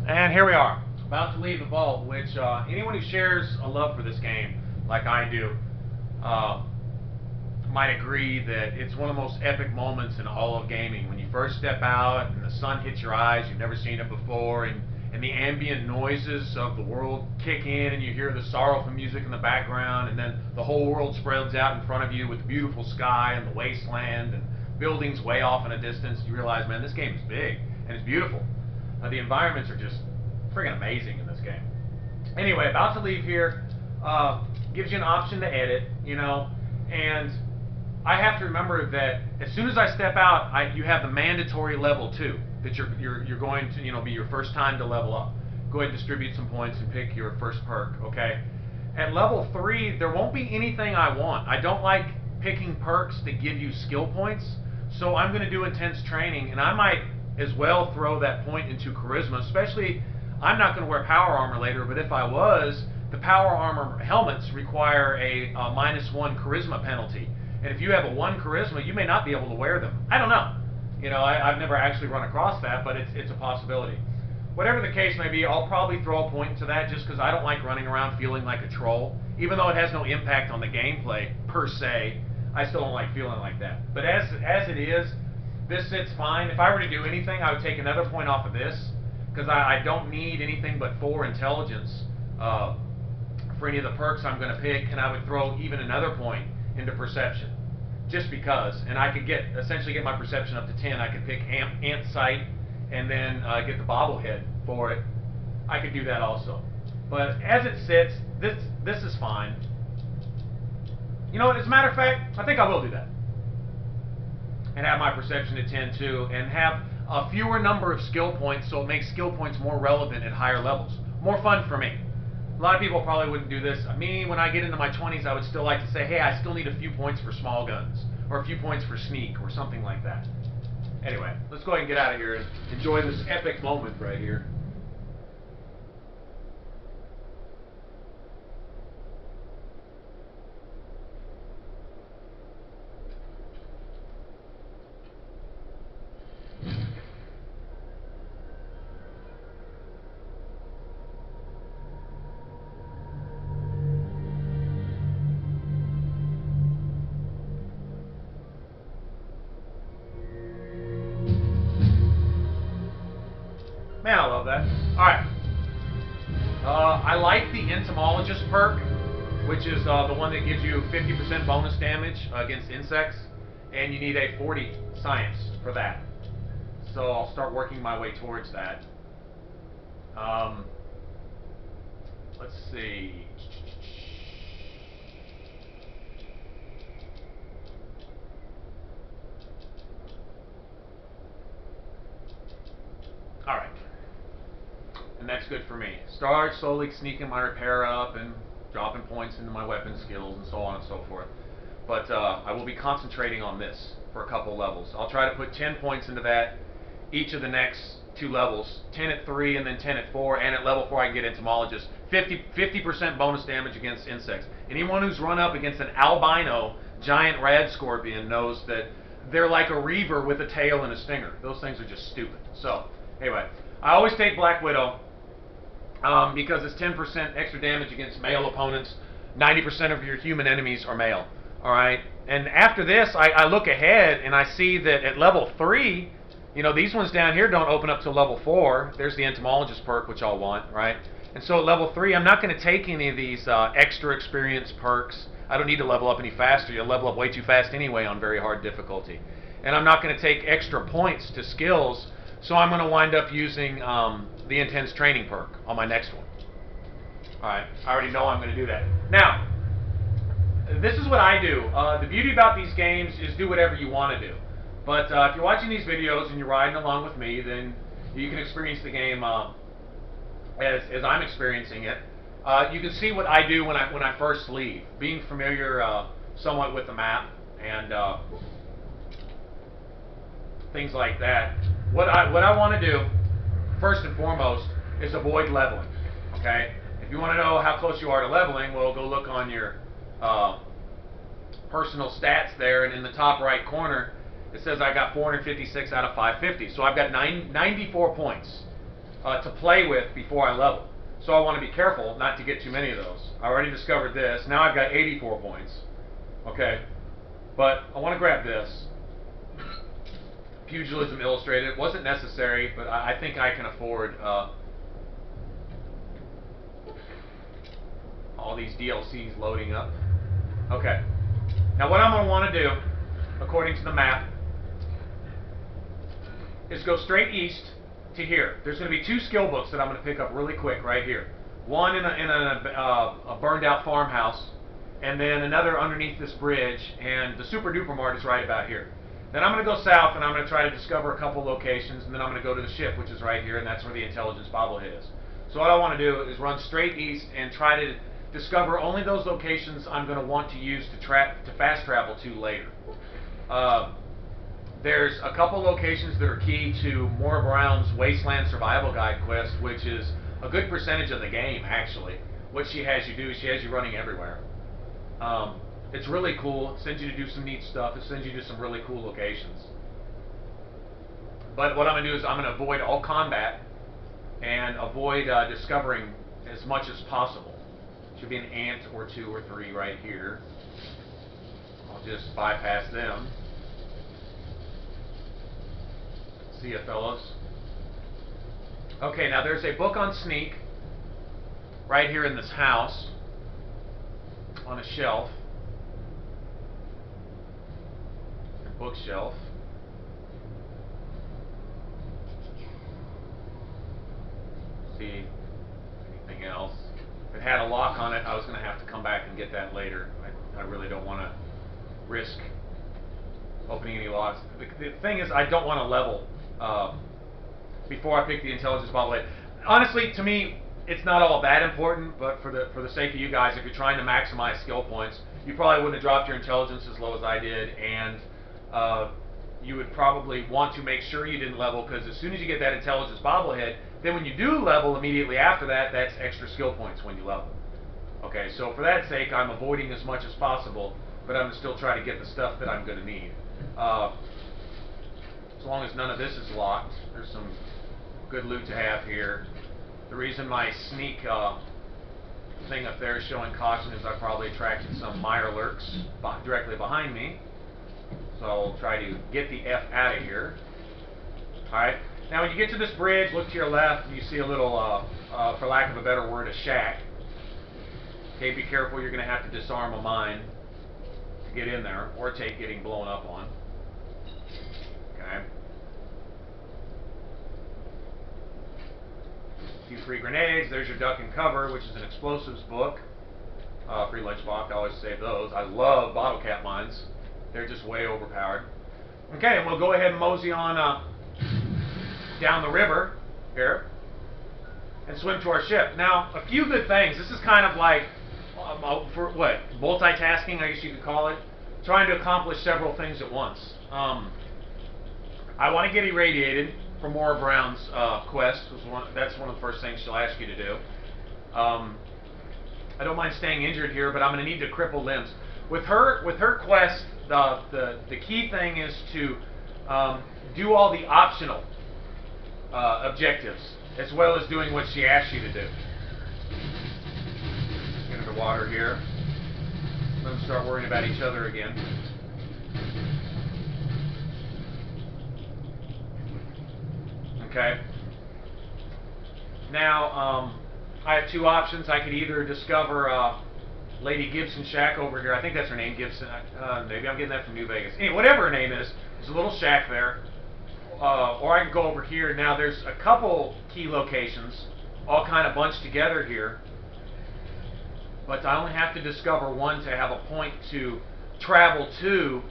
And here we are, about to leave the vault, which anyone who shares a love for this game, like I do, uh, might agree that it's one of the most epic moments in all of gaming. When you first step out and the sun hits your eyes, you've never seen it before, and the ambient noises of the world kick in, and you hear the sorrowful music in the background, and then the whole world spreads out in front of you with the beautiful sky and the wasteland and buildings way off in a distance. You realize, man, this game is big and it's beautiful. The environments are just friggin' amazing in this game. Anyway, about to leave here. Gives you an option to edit, and I have to remember that as soon as I step out, you have the mandatory level 2 that you're going to be your first time to level up. Go ahead and distribute some points and pick your first perk. Okay. At level 3, there won't be anything I want. I don't like picking perks that give you skill points, so I'm going to do intense training, and I might as well throw that point into charisma. Especially, I'm not going to wear power armor later, but if I was, the power armor helmets require a -1 charisma penalty. And if you have a 1 charisma, you may not be able to wear them. I don't know. I've never actually run across that, but it's a possibility. Whatever the case may be, I'll probably throw a point into that just because I don't like running around feeling like a troll. Even though it has no impact on the gameplay, per se, I still don't like feeling like that. But as it is, this sits fine. If I were to do anything, I would take another point off of this, because I don't need anything but 4 intelligence for any of the perks I'm going to pick, and I would throw even another point into perception, just because, and I could essentially get my perception up to 10. I could pick ant sight and then get the bobblehead for it. I could do that also. But as it sits, this is fine. You know what, as a matter of fact, I think I will do that. And have my perception at 10 too, and have a fewer number of skill points, so it makes skill points more relevant at higher levels. More fun for me. A lot of people probably wouldn't do this. Me, when I get into my 20s, I would still like to say, hey, I still need a few points for small guns, or a few points for sneak, or something like that. Anyway, let's go ahead and get out of here and enjoy this epic moment right here. Man, I love that. Alright. I like the entomologist perk, which is the one that gives you 50% bonus damage against insects, and you need a 40 science for that. So I'll start working my way towards that. Let's see. Alright. And that's good for me. Start slowly sneaking my repair up and dropping points into my weapon skills and so on and so forth. But I will be concentrating on this for a couple levels. I'll try to put 10 points into that each of the next 2 levels. 10 at 3 and then 10 at 4. And at level 4 I can get entomologist. 50% bonus damage against insects. Anyone who's run up against an albino giant rad scorpion knows that they're like a reaver with a tail and a stinger. Those things are just stupid. So anyway, I always take Black Widow because it's 10% extra damage against male opponents. 90% of your human enemies are male. Alright? And after this, I look ahead and I see that at level 3, these ones down here don't open up till level 4. There's the entomologist perk, which I'll want, right? And so at level 3, I'm not going to take any of these extra experience perks. I don't need to level up any faster. You'll level up way too fast anyway on very hard difficulty. And I'm not going to take extra points to skills. So I'm going to wind up using the intense training perk on my next one. Alright, I already know I'm going to do that. Now, this is what I do. The beauty about these games is do whatever you want to do. But if you're watching these videos and you're riding along with me, then you can experience the game as I'm experiencing it. You can see what I do when I first leave. Being familiar somewhat with the map and things like that. What I want to do, first and foremost, is avoid leveling. Okay? If you want to know how close you are to leveling, well, go look on your personal stats there, and in the top right corner, it says I got 456 out of 550. So I've got 94 points to play with before I level. So I want to be careful not to get too many of those. I already discovered this. Now I've got 84 points. Okay, but I want to grab this. Pugilism Illustrated. It wasn't necessary, but I think I can afford all these DLCs loading up. Okay. Now what I'm going to want to do, according to the map, is go straight east to here. There's going to be 2 skill books that I'm going to pick up really quick right here. One in a burned out farmhouse, and then another underneath this bridge, and the Super Duper Mart is right about here. Then I'm going to go south and I'm going to try to discover a couple locations, and then I'm going to go to the ship, which is right here, and that's where the intelligence bobblehead is. So what I want to do is run straight east and try to discover only those locations I'm going to want to use to fast travel to later. There's a couple locations that are key to Maura Brown's Wasteland Survival Guide quest, which is a good percentage of the game, actually. What she has you do is she has you running everywhere. It's really cool. It sends you to do some neat stuff. It sends you to some really cool locations. But what I'm going to do is I'm going to avoid all combat and avoid discovering as much as possible. Should be an ant or 2 or 3 right here. I'll just bypass them. See ya, fellas. Okay, now there's a book on sneak right here in this house on a shelf. A bookshelf. See anything else? If it had a lock on it, I was going to have to come back and get that later. I really don't want to risk opening any locks. The thing is, I don't want to level before I pick the intelligence bobblehead. Honestly, to me, it's not all that important, but for the sake of you guys, if you're trying to maximize skill points, you probably wouldn't have dropped your intelligence as low as I did, and you would probably want to make sure you didn't level, because as soon as you get that intelligence bobblehead, then when you do level immediately after that, that's extra skill points when you level. Okay, so for that sake, I'm avoiding as much as possible, but I'm going to still try to get the stuff that I'm going to need. As long as none of this is locked, there's some good loot to have here. The reason my sneak thing up there is showing caution is I probably attracted some mire lurks directly behind me. So I'll try to get the F out of here. Alright, now when you get to this bridge, look to your left and you see a little, for lack of a better word, a shack. Okay, be careful, you're going to have to disarm a mine to get in there, or take getting blown up on. Okay. A few free grenades. There's your duck and cover, which is an explosives book. Free lunchbox. I always save those. I love bottle cap mines. They're just way overpowered. Okay, and we'll go ahead and mosey on down the river here and swim to our ship. Now, a few good things. This is kind of like for what, multitasking, I guess you could call it. Trying to accomplish several things at once. I want to get irradiated for Maura Brown's quest. That's one of the first things she'll ask you to do. I don't mind staying injured here, but I'm going to need to cripple limbs. With her quest, the key thing is to do all the optional objectives, as well as doing what she asks you to do. Get into water here. Let them start worrying about each other again. Okay. Now, I have 2 options. I could either discover Lady Gibson Shack over here. I think that's her name, Gibson. Maybe I'm getting that from New Vegas. Anyway, whatever her name is, there's a little shack there. Or I can go over here. Now, there's a couple key locations, all kind of bunched together here. But I only have to discover one to have a point to travel to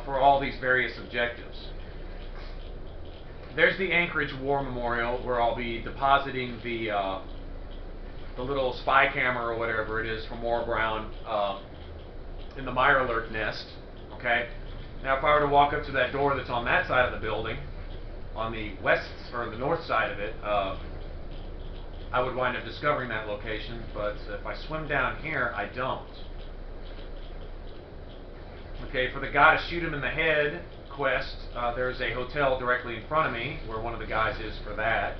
for all these various objectives. There's the Anchorage War Memorial, where I'll be depositing the little spy camera or whatever it is from Maura Brown in the mire alert nest. Okay. Now, if I were to walk up to that door that's on that side of the building, on the west or the north side of it, I would wind up discovering that location. But if I swim down here, I don't. Okay, for the gotta shoot him in the head quest, there's a hotel directly in front of me where one of the guys is for that.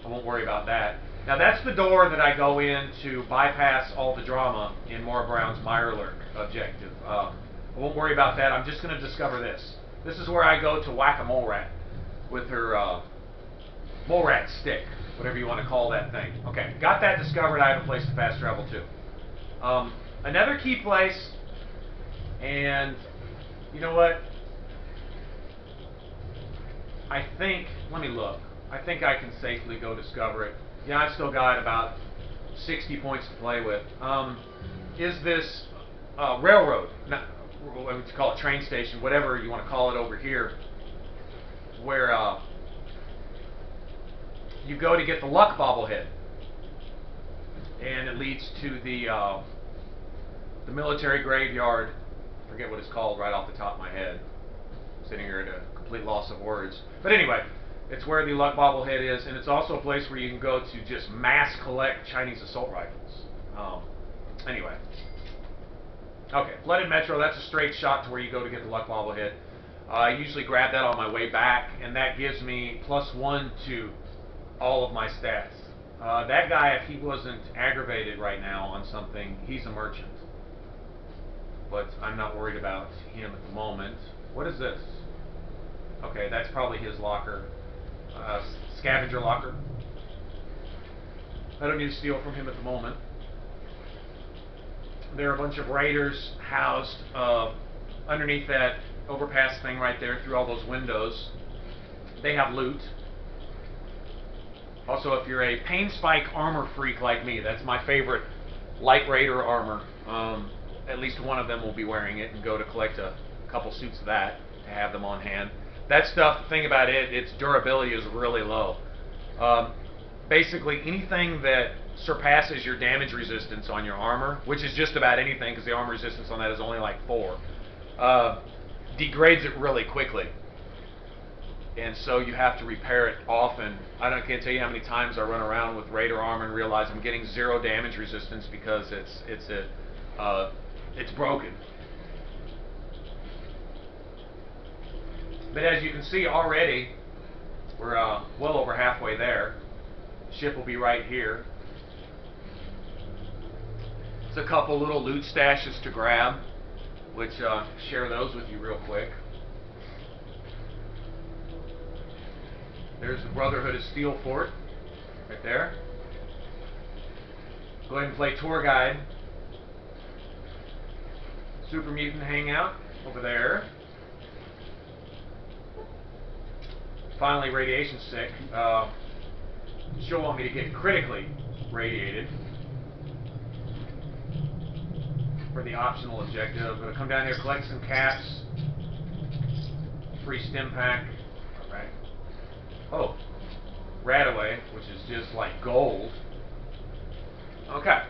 I won't worry about that. Now that's the door that I go in to bypass all the drama in Maura Brown's Mirelurk objective. I won't worry about that. I'm just going to discover this. This is where I go to whack a mole rat with her mole rat stick, whatever you want to call that thing. Okay, got that discovered. I have a place to fast travel to. Another key place, and you know what? I think, let me look. I think I can safely go discover it. Yeah, I've still got about 60 points to play with. Is this railroad, not, what would you call it, train station, whatever you want to call it over here, where you go to get the luck bobblehead, and it leads to the military graveyard. I forget what it's called right off the top of my head. I'm sitting here at a complete loss of words. But anyway, it's where the luck bobblehead is, and it's also a place where you can go to just mass collect Chinese assault rifles. Anyway. Okay, Flooded Metro, that's a straight shot to where you go to get the luck bobblehead. I usually grab that on my way back, and that gives me +1 to all of my stats. That guy, if he wasn't aggravated right now on something, he's a merchant. But I'm not worried about him at the moment. What is this? Okay, that's probably his locker. Scavenger locker. I don't need to steal from him at the moment. There are a bunch of raiders housed underneath that overpass thing right there, through all those windows. They have loot. Also, if you're a pain spike armor freak like me, that's my favorite light raider armor. At least one of them will be wearing it, and go to collect a couple suits of that to have them on hand. That stuff, the thing about it, its durability is really low. Basically, anything that surpasses your damage resistance on your armor, which is just about anything, because the armor resistance on that is only like 4, degrades it really quickly. And so you have to repair it often. Can't tell you how many times I run around with Raider armor and realize I'm getting 0 damage resistance because it's broken. But as you can see already, we're well over halfway there. Ship will be right here. There's a couple little loot stashes to grab, which share those with you real quick. There's the Brotherhood of Steel Fort, right there. Go ahead and play tour guide. Super Mutant Hangout, over there. Finally, Radiation Sick. She'll want me to get critically radiated for the optional objective. I'm going to come down here, collect some caps. Free stim pack. Alright. Oh, Radaway, which is just like gold. Okay.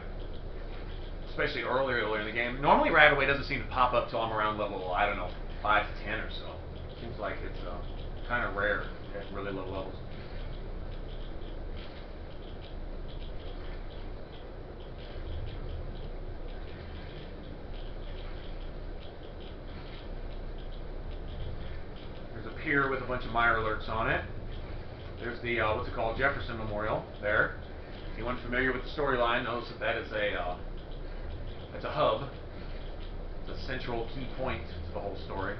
Especially earlier in the game. Normally Radaway doesn't seem to pop up till I'm around level, I don't know, 5 to 10 or so. Seems like it's kind of rare at really low levels. There's a pier with a bunch of Mirelurks on it. There's the, what's it called, Jefferson Memorial there. Anyone familiar with the storyline knows that that is that's a hub. It's a central key point to the whole story.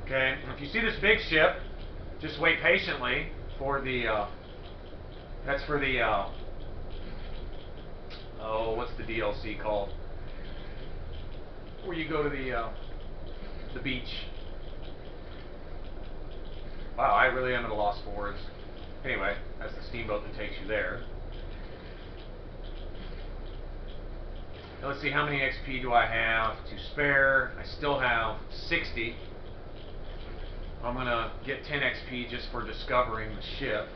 Okay, and if you see this big ship, just wait patiently for the, that's for the, oh, what's the DLC called? Where you go to the beach. Wow, I really am at a loss for words. Anyway, that's the steamboat that takes you there. Now let's see, how many XP do I have to spare? I still have 60. I'm going to get 10 XP just for discovering the ship.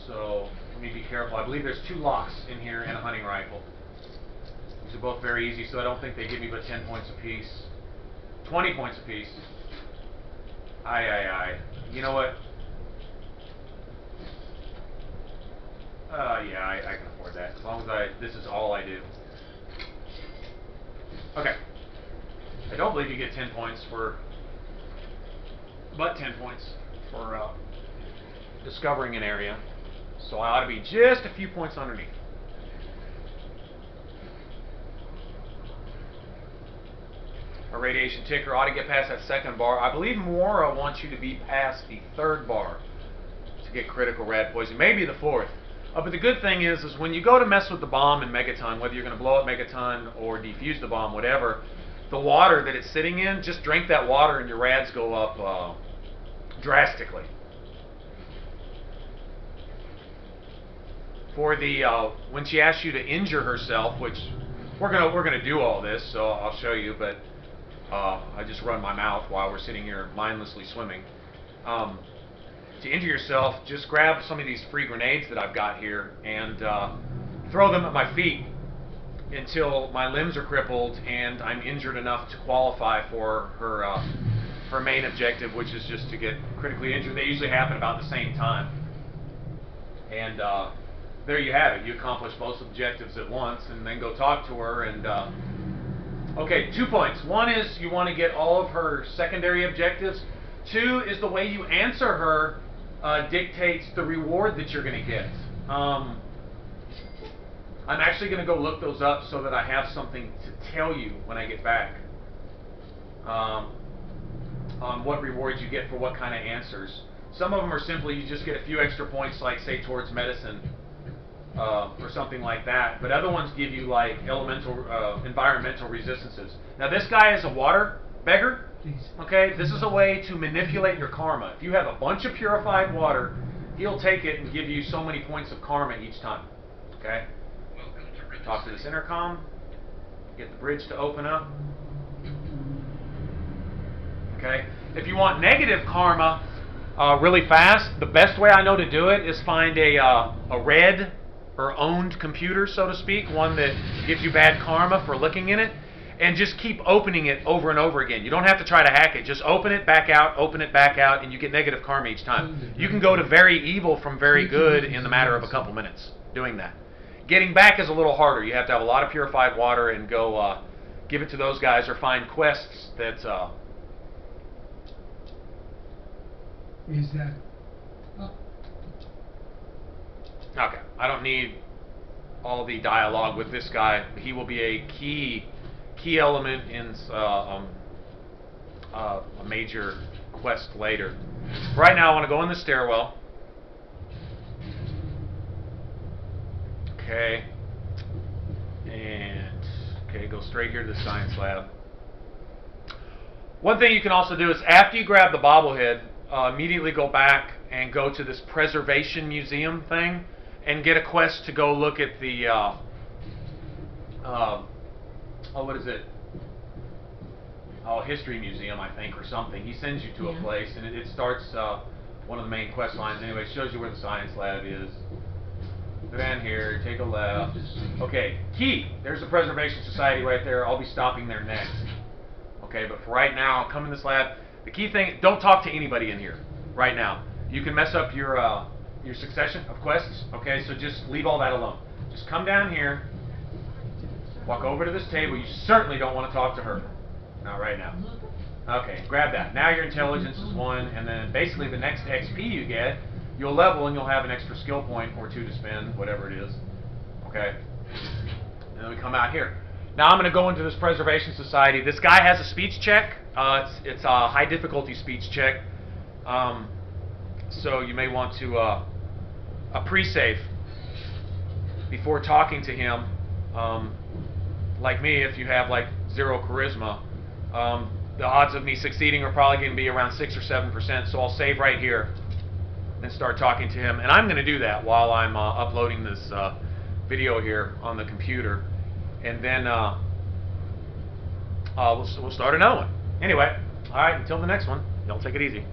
So let me be careful. I believe there's 2 locks in here and a hunting rifle. These are both very easy, so I don't think they give me but 10 points apiece. 20 points apiece. Aye. You know what? Yeah, I can afford that. As long as this is all I do. Okay. I don't believe you get 10 points for but 10 points for discovering an area. So I ought to be just a few points underneath. A radiation ticker ought to get past that second bar. I believe Mora wants you to be past the third bar to get critical rad poison, maybe the fourth. But the good thing is when you go to mess with the bomb in Megaton, whether you're going to blow up Megaton or defuse the bomb, whatever, the water that it's sitting in, just drink that water and your rads go up drastically. For the when she asks you to injure herself, which we're gonna do all this, so I'll show you, but I just run my mouth while we're sitting here mindlessly swimming. To injure yourself, just grab some of these free grenades that I've got here and throw them at my feet until my limbs are crippled and I'm injured enough to qualify for her main objective, which is just to get critically injured. They usually happen about the same time. And there you have it. You accomplish both objectives at once, and then go talk to her. And okay, 2 points. One is you want to get all of her secondary objectives. 2 is the way you answer her dictates the reward that you're going to get. I'm actually going to go look those up so that I have something to tell you when I get back on what rewards you get for what kind of answers. Some of them are simply you just get a few extra points, like say towards medicine or something like that. But other ones give you like environmental resistances. Now this guy is a water beggar. Okay, this is a way to manipulate your karma. If you have a bunch of purified water, he'll take it and give you so many points of karma each time. Okay? Talk to this intercom. Get the bridge to open up. Okay? If you want negative karma really fast, the best way I know to do it is find a red or owned computer, so to speak, one that gives you bad karma for looking in it. And just keep opening it over and over again. You don't have to try to hack it. Just open it back out, and you get negative karma each time. You can go to very evil from very good in the matter of a couple minutes doing that. Getting back is a little harder. You have to have a lot of purified water and go give it to those guys or find quests that... Is that... Okay, I don't need all the dialogue with this guy. He will be a key element in a major quest later. Right now I want to go in the stairwell. Okay. And okay, go straight here to the science lab. One thing you can also do is after you grab the bobblehead, immediately go back and go to this preservation museum thing and get a quest to go look at the what is it? History museum, I think, or something. He sends you to a place, and it starts one of the main quest lines. Anyway, it shows you where the science lab is. Go down here, take a left. Okay, key. There's the Preservation Society right there. I'll be stopping there next. Okay, but for right now, come in this lab. The key thing: don't talk to anybody in here right now. You can mess up your succession of quests. Okay, so just leave all that alone. Just come down here. Walk over to this table. You certainly don't want to talk to her. Not right now. Okay, grab that. Now your intelligence is 1, and then basically the next XP you get, you'll level and you'll have an extra skill point or 2 to spend, whatever it is. Okay? And then we come out here. Now I'm going to go into this Preservation Society. This guy has a speech check. It's a high difficulty speech check. So you may want to a pre-save before talking to him. Like me, if you have like 0 charisma, the odds of me succeeding are probably going to be around 6 or 7%. So I'll save right here and start talking to him. And I'm going to do that while I'm uploading this video here on the computer. And then we'll start another one. Anyway, all right, until the next one, y'all take it easy.